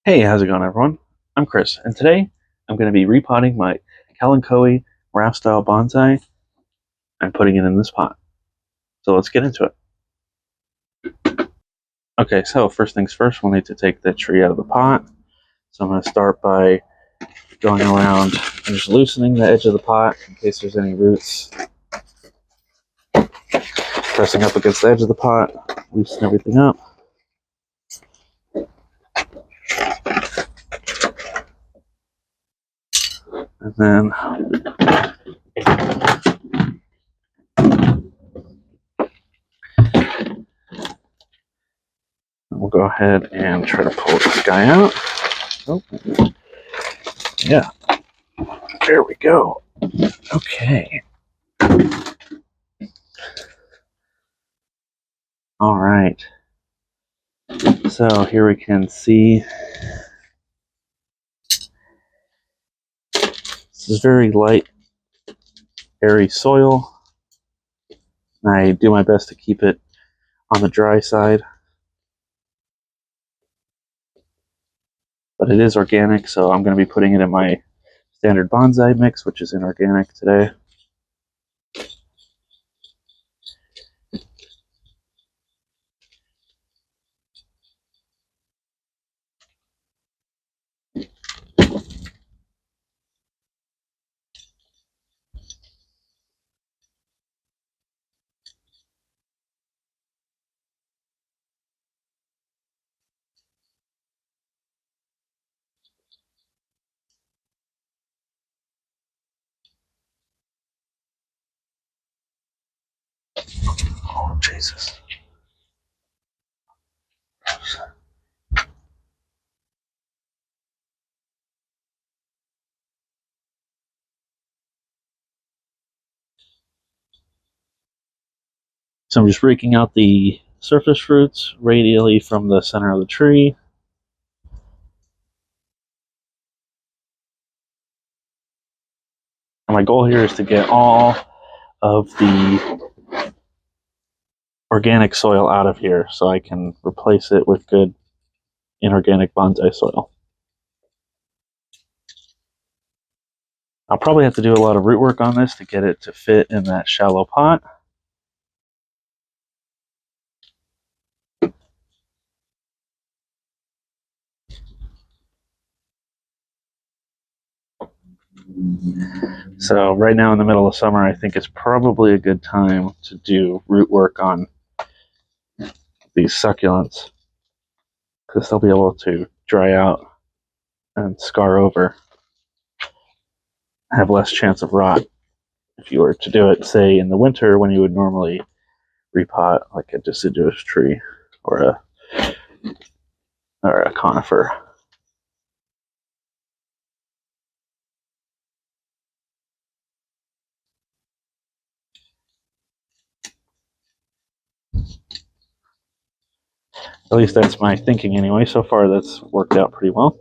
Hey, how's it going, everyone? I'm Chris, and today I'm going to be repotting my Kalanchoe raft-style bonsai and putting it in this pot. So let's get into it. Okay, so first things first, we'll need to take the tree out of the pot. So I'm going to start by going around and just loosening the edge of the pot in case there's any roots. Pressing up against the edge of the pot, loosen everything up. And then we'll go ahead and try to pull this guy out. Oh, yeah. There we go. Okay. All right. So here we can see this is very light, airy soil. I do my best to keep it on the dry side, but it is organic, so I'm going to be putting it in my standard bonsai mix, which is inorganic today. Oh, Jesus. So I'm just raking out the surface roots radially from the center of the tree. And my goal here is to get all of the organic soil out of here so I can replace it with good inorganic bonsai soil. I'll probably have to do a lot of root work on this to get it to fit in that shallow pot. So right now in the middle of summer, I think it's probably a good time to do root work on these succulents because they'll be able to dry out and scar over, have less chance of rot if you were to do it, say, in the winter when you would normally repot like a deciduous tree or a conifer. At least that's my thinking anyway. So far that's worked out pretty well.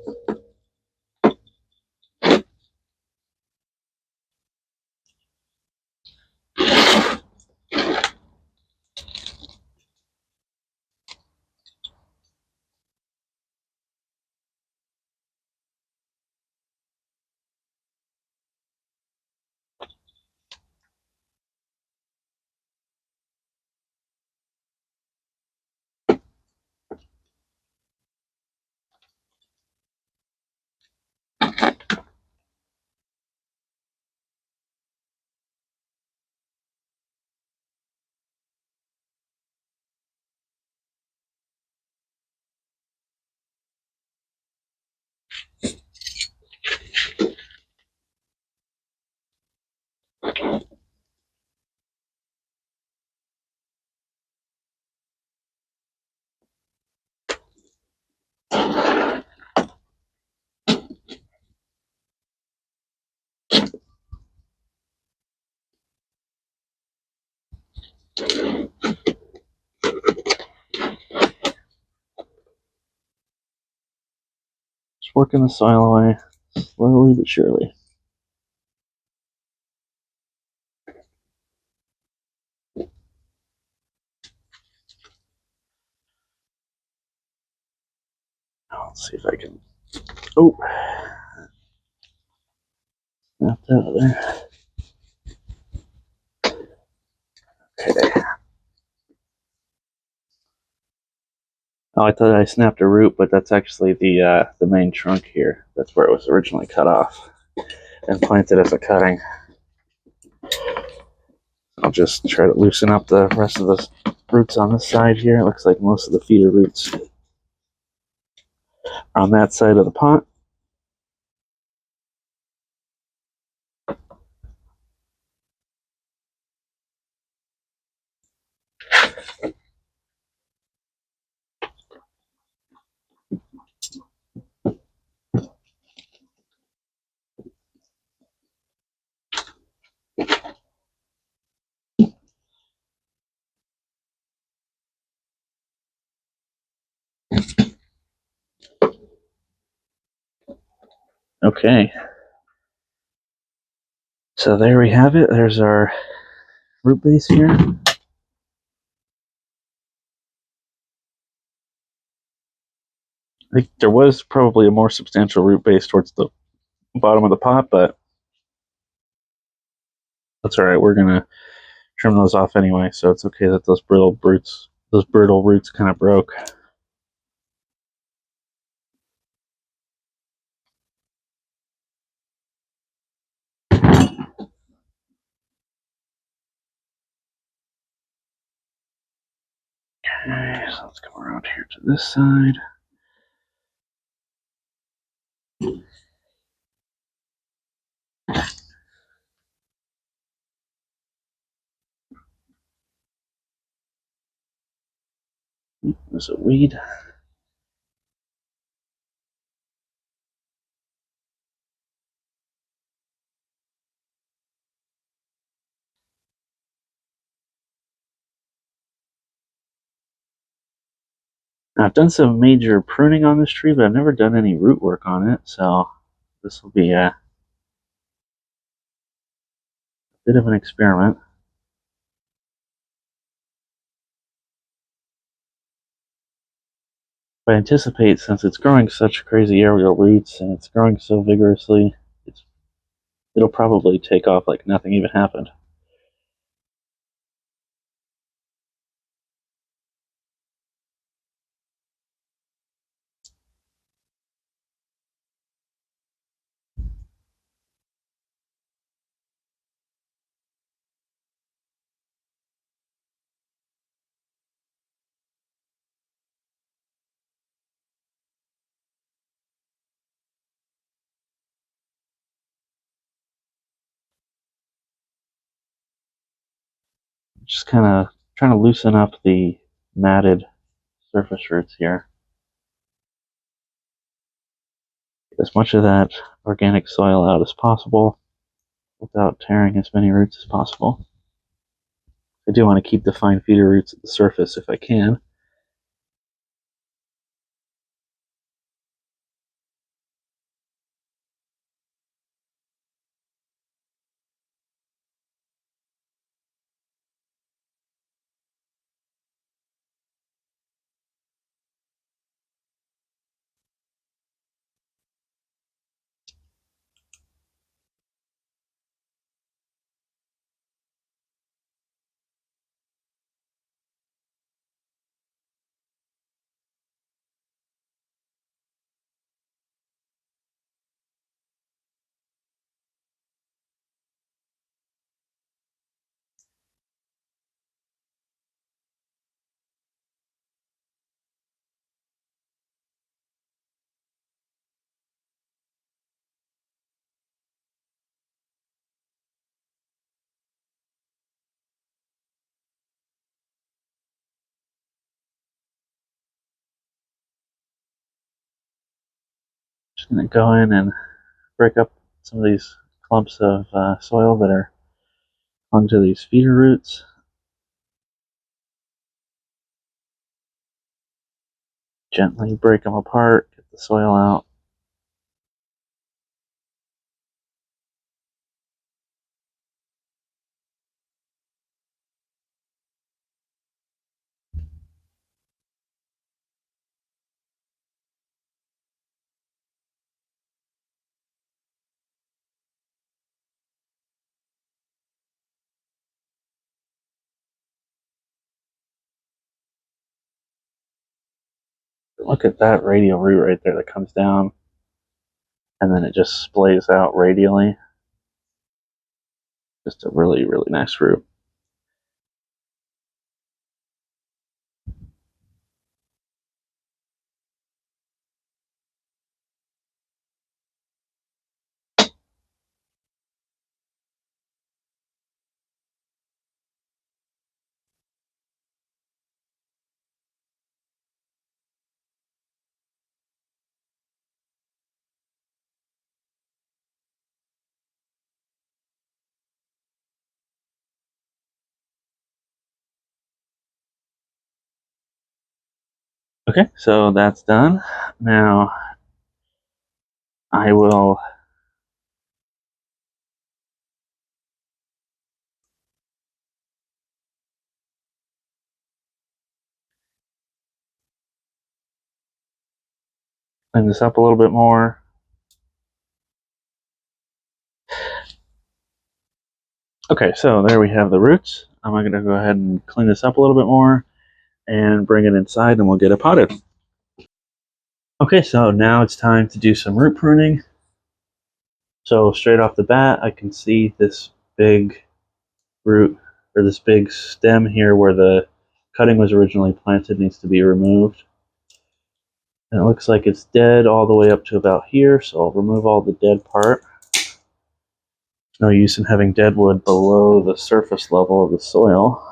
Just working the soil away slowly but surely. Let's see if I can Oh, not that other. Okay. Oh, I thought I snapped a root, but that's actually the main trunk here. That's where it was originally cut off and planted as a cutting. I'll just try to loosen up the rest of the roots on this side here. It looks like most of the feeder roots are on that side of the pot. Okay, so there we have it. There's our root base here. I think there was probably a more substantial root base towards the bottom of the pot, but that's all right. We're gonna trim those off anyway, so it's okay that those brittle roots kind of broke. Okay, so let's come around here to this side. There's a weed. Now, I've done some major pruning on this tree, but I've never done any root work on it, so this will be a bit of an experiment. But I anticipate, since it's growing such crazy aerial roots and it's growing so vigorously, it'll probably take off like nothing even happened. Just kind of trying to loosen up the matted surface roots here. Get as much of that organic soil out as possible without tearing as many roots as possible. I do want to keep the fine feeder roots at the surface if I can. Just going to go in and break up some of these clumps of soil that are hung to these feeder roots. Gently break them apart, get the soil out. look at that radial root right there that comes down and then it just splays out radially. Just a really, really nice root. Okay, so that's done. Now I will clean this up a little bit more. Okay, so there we have the roots. I'm going to go ahead and clean this up a little bit more and bring it inside and we'll get it potted. Okay, so now it's time to do some root pruning. So straight off the bat, I can see this big root, or this big stem here where the cutting was originally planted needs to be removed. And it looks like it's dead all the way up to about here, so I'll remove all the dead part. No use in having dead wood below the surface level of the soil.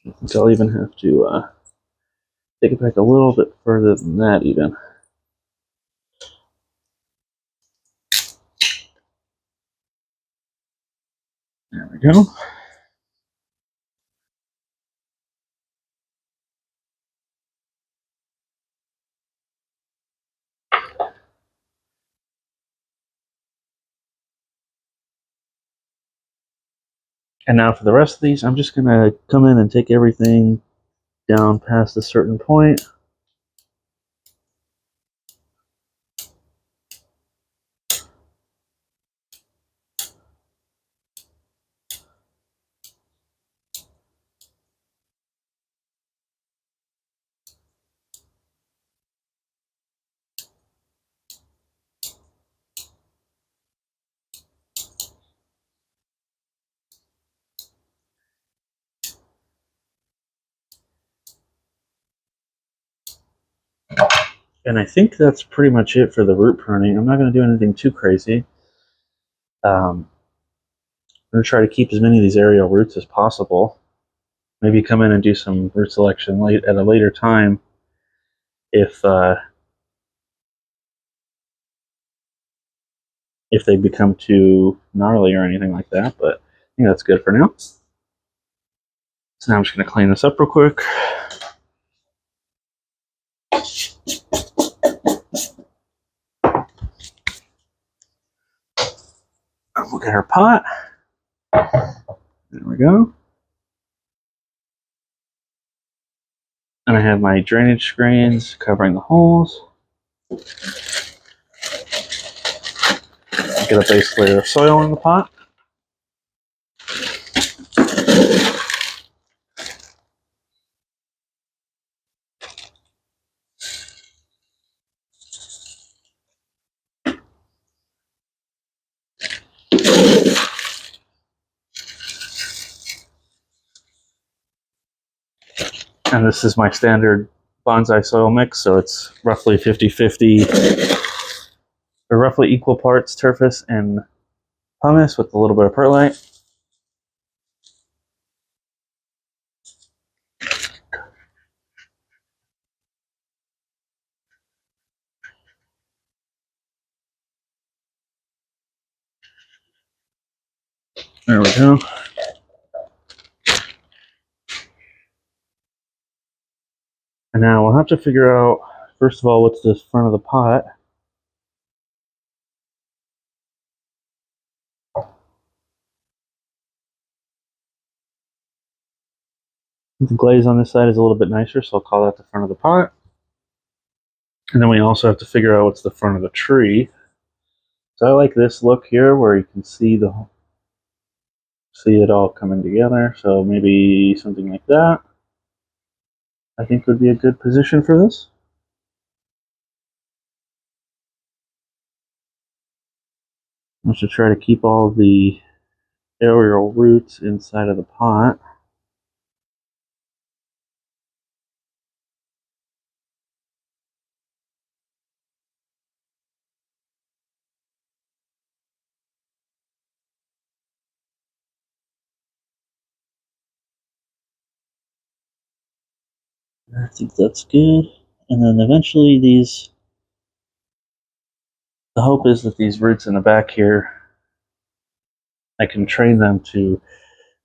I think I'll even have to take it back a little bit further than that even. There we go. And now for the rest of these, I'm just going to come in and take everything down past a certain point. And I think that's pretty much it for the root pruning. I'm not going to do anything too crazy. I'm going to try to keep as many of these aerial roots as possible. Maybe come in and do some root selection at a later time if they become too gnarly or anything like that. But I think that's good for now. So now I'm just going to clean this up real quick. Look at our pot. There we go. And I have my drainage screens covering the holes. Get a base layer of soil in the pot. And this is my standard bonsai soil mix, so it's roughly 50-50, or roughly equal parts turfus and pumice with a little bit of perlite. There we go. And now we'll have to figure out, first of all, what's the front of the pot. The glaze on this side is a little bit nicer, so I'll call that the front of the pot. And then we also have to figure out what's the front of the tree. So I like this look here where you can see see it all coming together. So maybe something like that, I think, would be a good position for this. I should try to keep all the aerial roots inside of the pot. I think that's good. And then eventually the hope is that these roots in the back here, I can train them to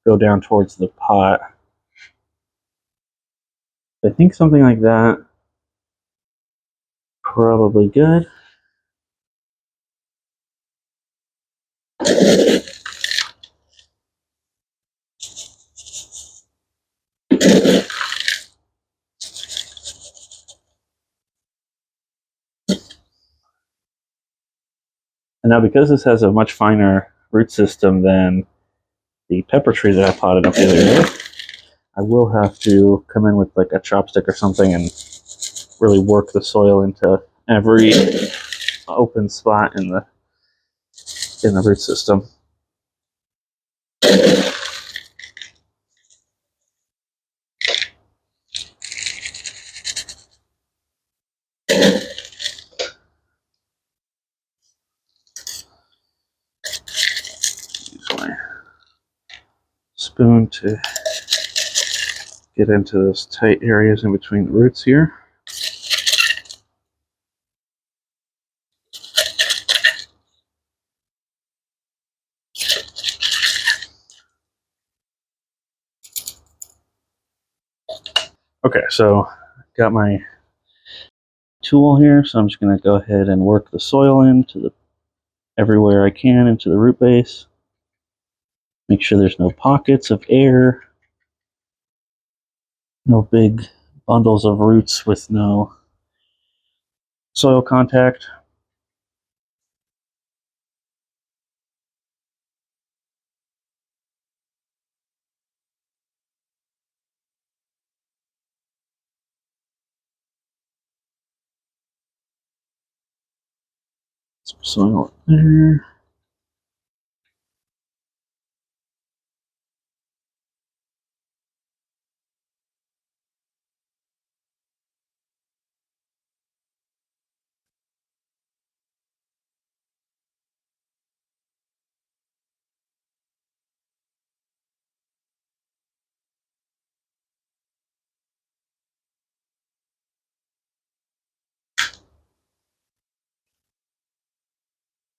go down towards the pot. I think something like that, probably good. And now because this has a much finer root system than the pepper tree that I potted up the other day, I will have to come in with like a chopstick or something and really work the soil into every open spot in the root system. Use my spoon to get into those tight areas in between the roots here. Okay, so got my tool here, so I'm just going to go ahead and work the soil into the everywhere I can into the root base. Make sure there's no pockets of air, no big bundles of roots with no soil contact. Some soil there.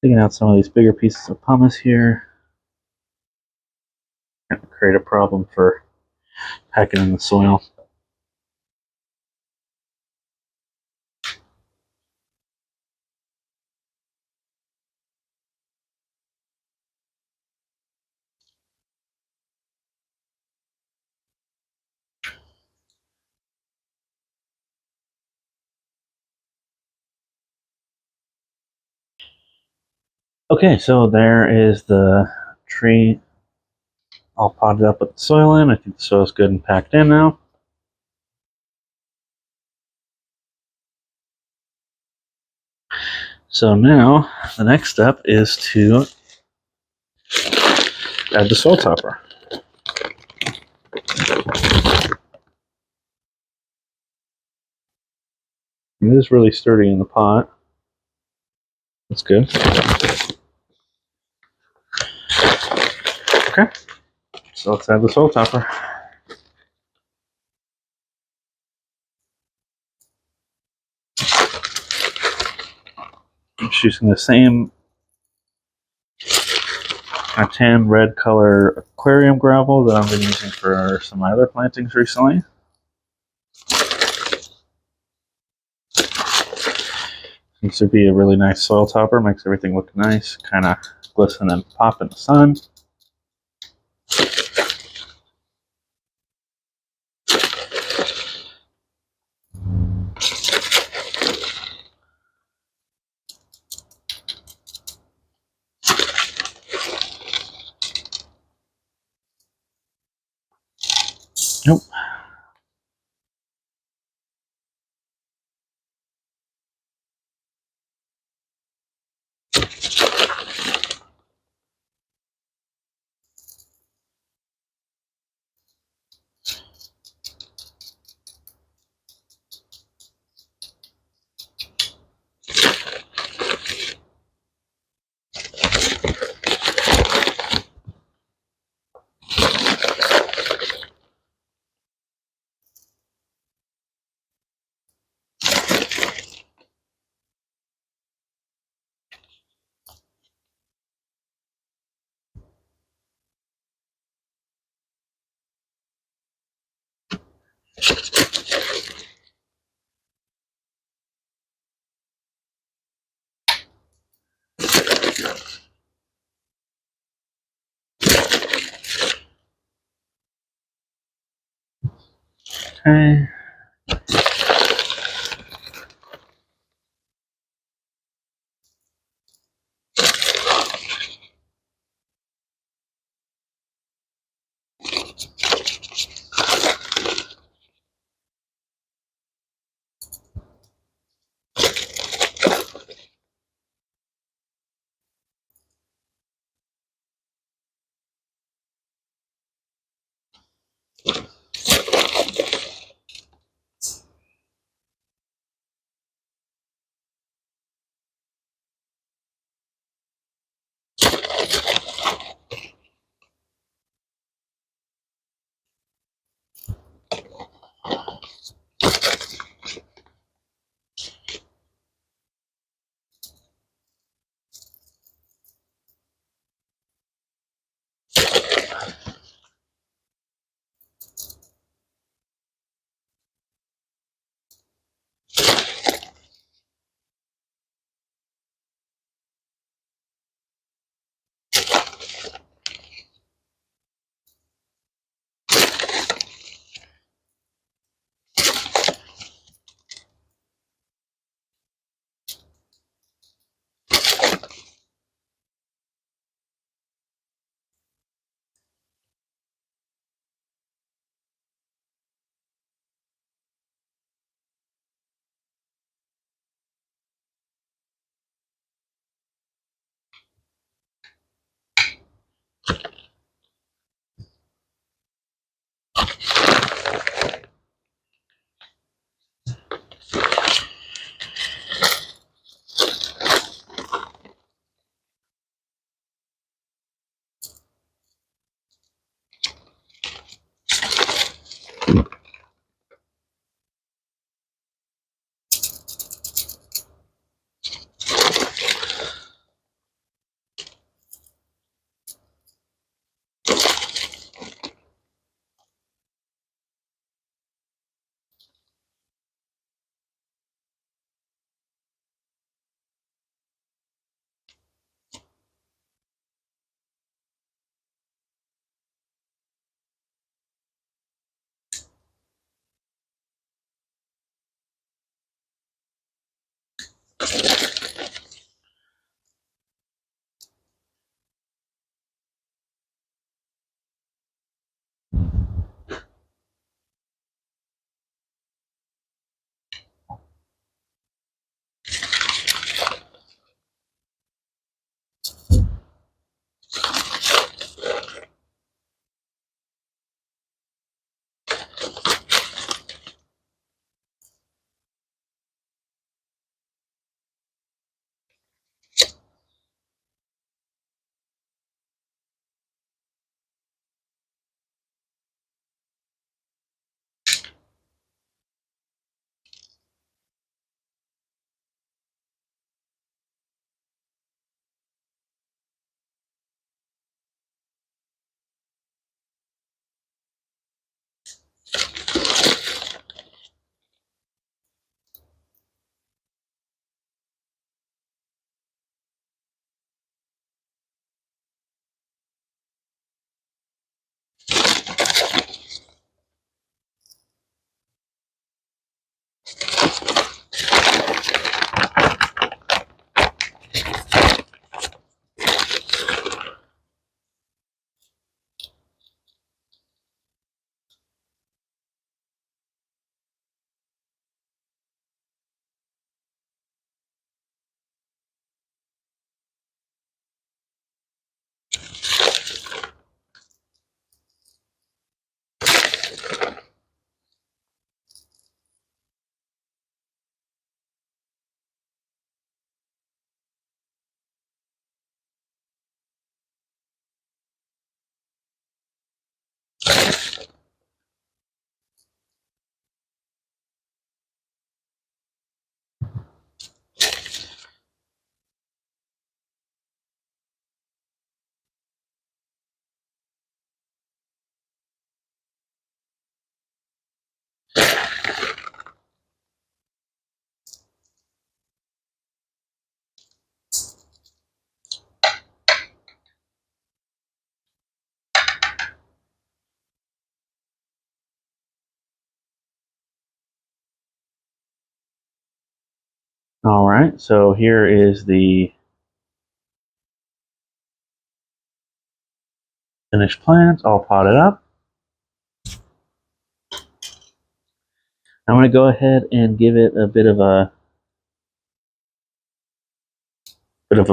Taking out some of these bigger pieces of pumice here. Create a problem for packing in the soil. Okay, so there is the tree all potted up with the soil in. I think the soil's good and packed in now. So now the next step is to add the soil topper. It is really sturdy in the pot. That's good. Okay, so let's add the soil topper. I'm just using the same tan red color aquarium gravel that I've been using for some of my other plantings recently. Seems to be a really nice soil topper, makes everything look nice, kind of glisten and pop in the sun. Okay. All right, so here is the finished plant all potted up. I'm going to go ahead and give it a bit of a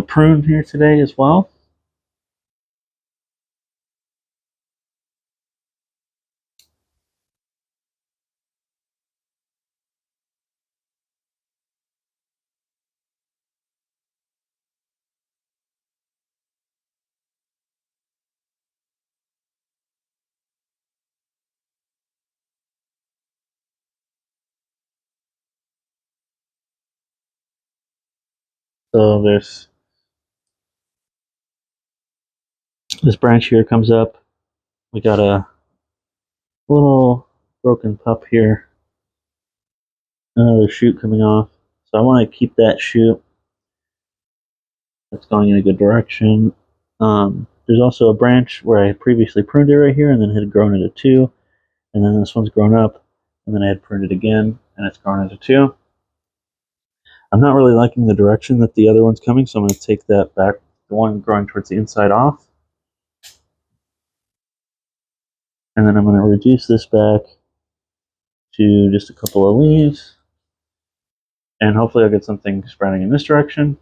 prune here today as well. So there's this branch here comes up. We got a little broken pup here, another shoot coming off. So I want to keep that shoot. That's going in a good direction. There's also a branch where I had previously pruned it right here and then had grown into two. And then this one's grown up, and then I had pruned it again, and it's grown into two. I'm not really liking the direction that the other one's coming, so I'm going to take that back, the one growing towards the inside off. And then I'm going to reduce this back to just a couple of leaves. And hopefully I'll get something sprouting in this direction.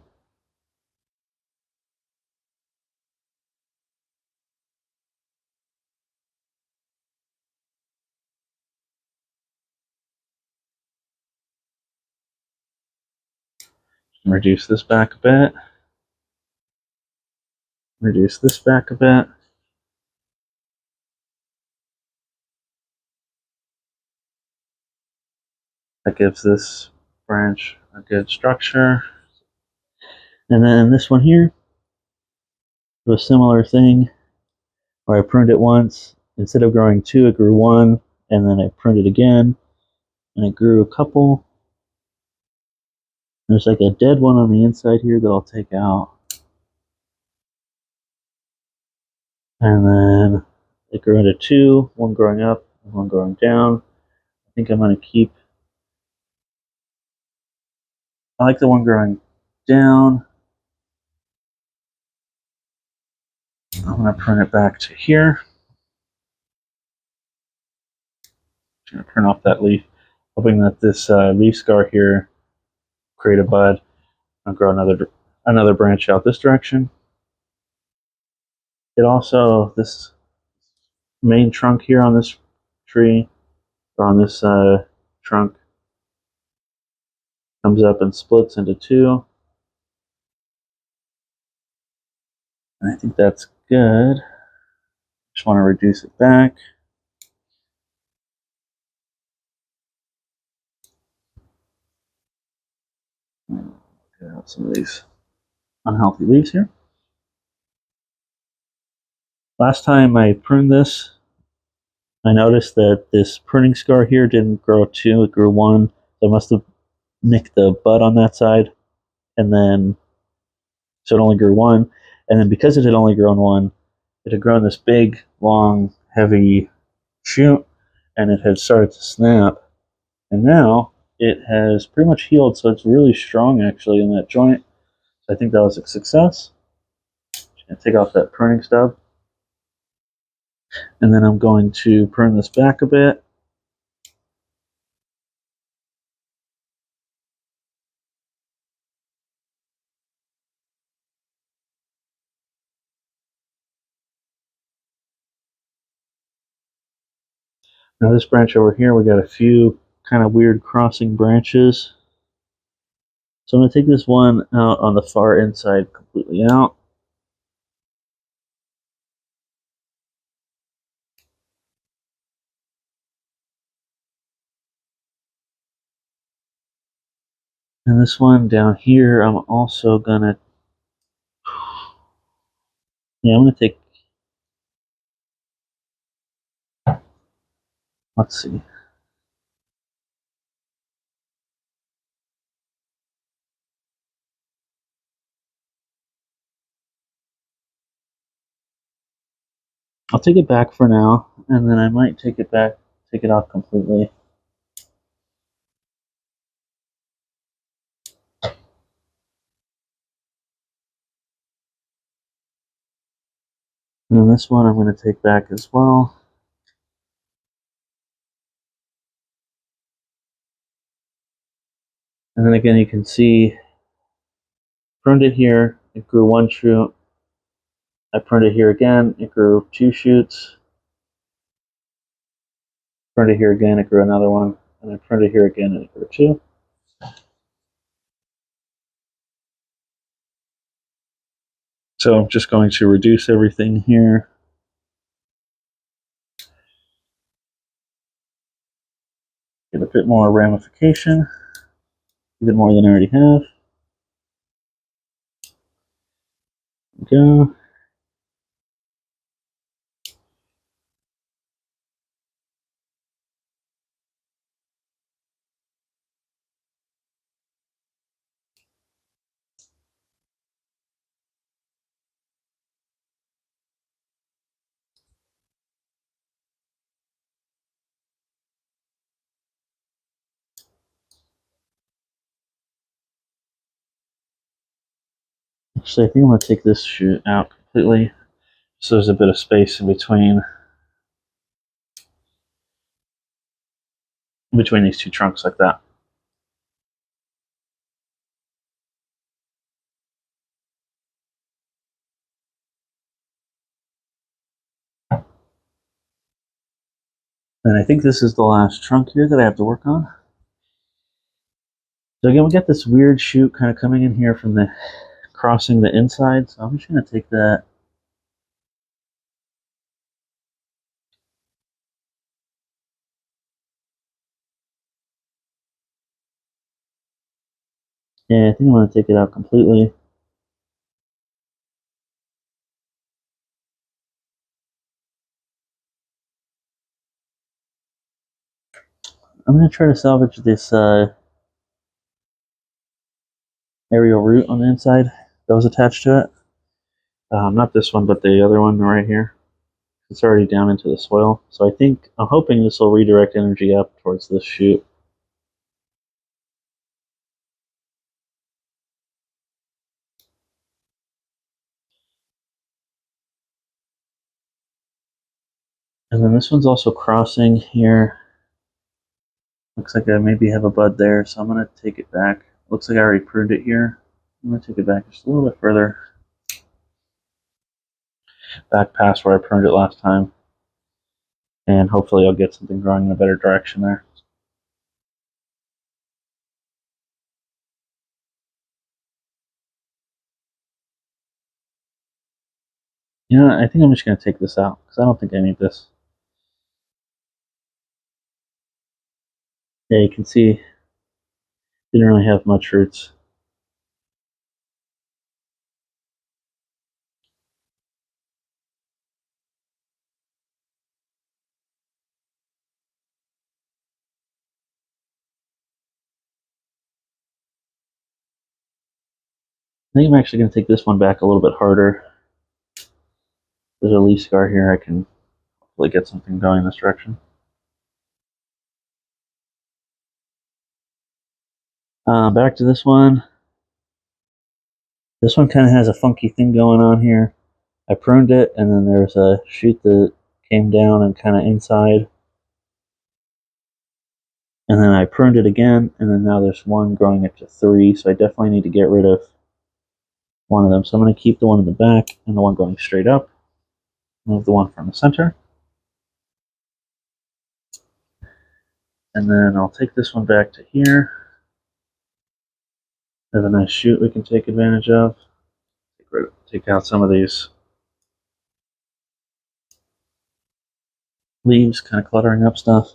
Reduce this back a bit. Reduce this back a bit. That gives this branch a good structure. And then this one here, do a similar thing where I pruned it once. Instead of growing two, it grew one, and then I pruned it again, and it grew a couple. There's like a dead one on the inside here that I'll take out. And then it grew into two, one growing up, and one growing down. I think I'm going to keep, I like the one growing down. I'm going to prune it back to here. I'm going to prune off that leaf, hoping that this leaf scar here create a bud. I'll grow another branch out this direction. It also, this main trunk here on this tree, or on this trunk, comes up and splits into two. And I think that's good. Just want to reduce it back. Get out some of these unhealthy leaves here. Last time I pruned this, I noticed that this pruning scar here didn't grow two, it grew one. So I must have nicked the bud on that side, and then so it only grew one. And then because it had only grown one, it had grown this big, long, heavy shoot, and it had started to snap. And now it has pretty much healed, so it's really strong actually in that joint. So I think that was a success. Just gonna take off that pruning stub. And then I'm going to prune this back a bit. Now this branch over here, we got a few kind of weird crossing branches. So I'm going to take this one out on the far inside completely out. And this one down here, I'm also going to, I'm going to take, let's see. I'll take it back for now, and then I might take it back, take it off completely. And then this one I'm going to take back as well. And then again, you can see, pruned it here, it grew one shoot. I pruned it here again, it grew 2 shoots. Pruned it here again, it grew another one. And I pruned it here again, and it grew 2. So I'm just going to reduce everything here. Get a bit more ramification, even more than I already have. Go. Actually, I think I'm going to take this shoot out completely, so there's a bit of space in between these 2 trunks like that. And I think this is the last trunk here that I have to work on. So again, we got this weird shoot kind of coming in here from the crossing the inside. So I'm just going to take that. Yeah, I think I'm going to take it out completely. I'm going to try to salvage this aerial root on the inside that was attached to it. Not this one, but the other one right here. It's already down into the soil. So I'm hoping this will redirect energy up towards this shoot. And then this one's also crossing here. Looks like I maybe have a bud there, so I'm going to take it back. Looks like I already pruned it here. I'm going to take it back just a little bit further. Back past where I pruned it last time. And hopefully I'll get something growing in a better direction there. You know, I think I'm just going to take this out, because I don't think I need this. Yeah, you can see, didn't really have much roots. I think I'm actually going to take this one back a little bit harder. There's a leaf scar here. I can hopefully get something going in this direction. Back to this one. This one kind of has a funky thing going on here. I pruned it, and then there's a shoot that came down and kind of inside. And then I pruned it again, and then now there's one growing up to 3, so I definitely need to get rid of one of them. So I'm going to keep the one in the back and the one going straight up. Move the one from the center. And then I'll take this one back to here. We have a nice shoot we can take advantage of. Take out some of these leaves, kind of cluttering up stuff.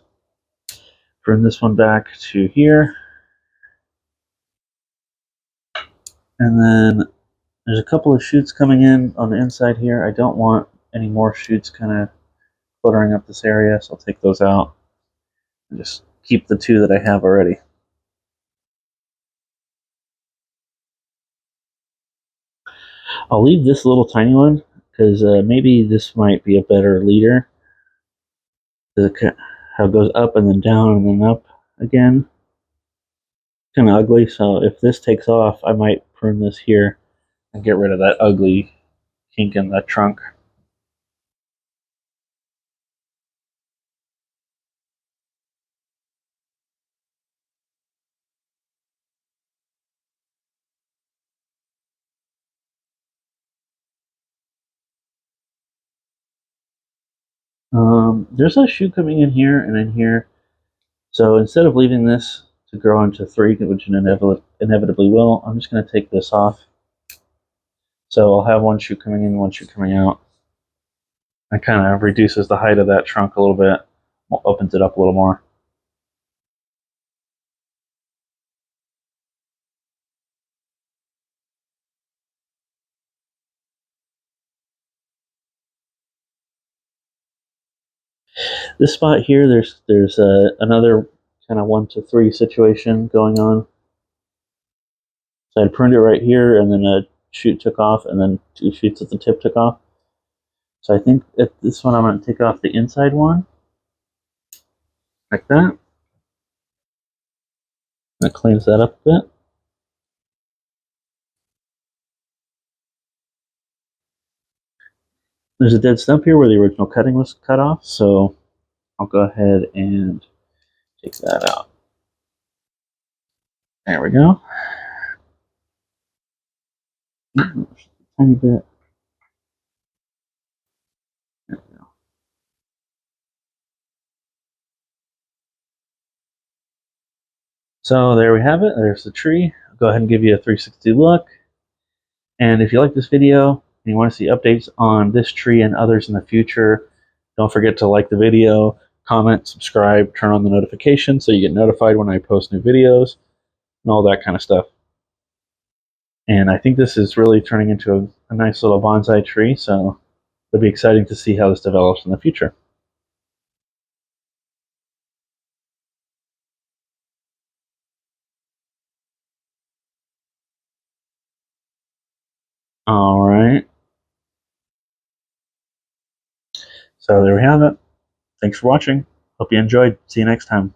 Bring this one back to here. And then there's a couple of shoots coming in on the inside here. I don't want any more shoots kind of cluttering up this area, so I'll take those out and just keep the 2 that I have already. I'll leave this little tiny one, because maybe this might be a better leader. How it goes up and then down and then up again. Kind of ugly, so if this takes off, I might prune this here and get rid of that ugly kink in the trunk. There's a shoot coming in here and in here. So instead of leaving this to grow into 3, which it inevitably will, I'm just going to take this off. So I'll have one shoot coming in, one shoot coming out. That kind of reduces the height of that trunk a little bit, opens it up a little more. This spot here, there's another kind of 1 to 3 situation going on. So I pruned it right here, and then a shoot took off, and then 2 shoots at the tip took off. So I think at this one I'm going to take off the inside one, like that. That cleans that up a bit. There's a dead stump here where the original cutting was cut off, so I'll go ahead and take that out. There we go. Tiny bit. There we go. So there we have it. There's the tree. I'll go ahead and give you a 360 look. And if you like this video and you want to see updates on this tree and others in the future, don't forget to like the video, comment, subscribe, turn on the notifications so you get notified when I post new videos and all that kind of stuff. And I think this is really turning into a nice little bonsai tree, so it'll be exciting to see how this develops in the future. All right. So there we have it. Thanks for watching. Hope you enjoyed. See you next time.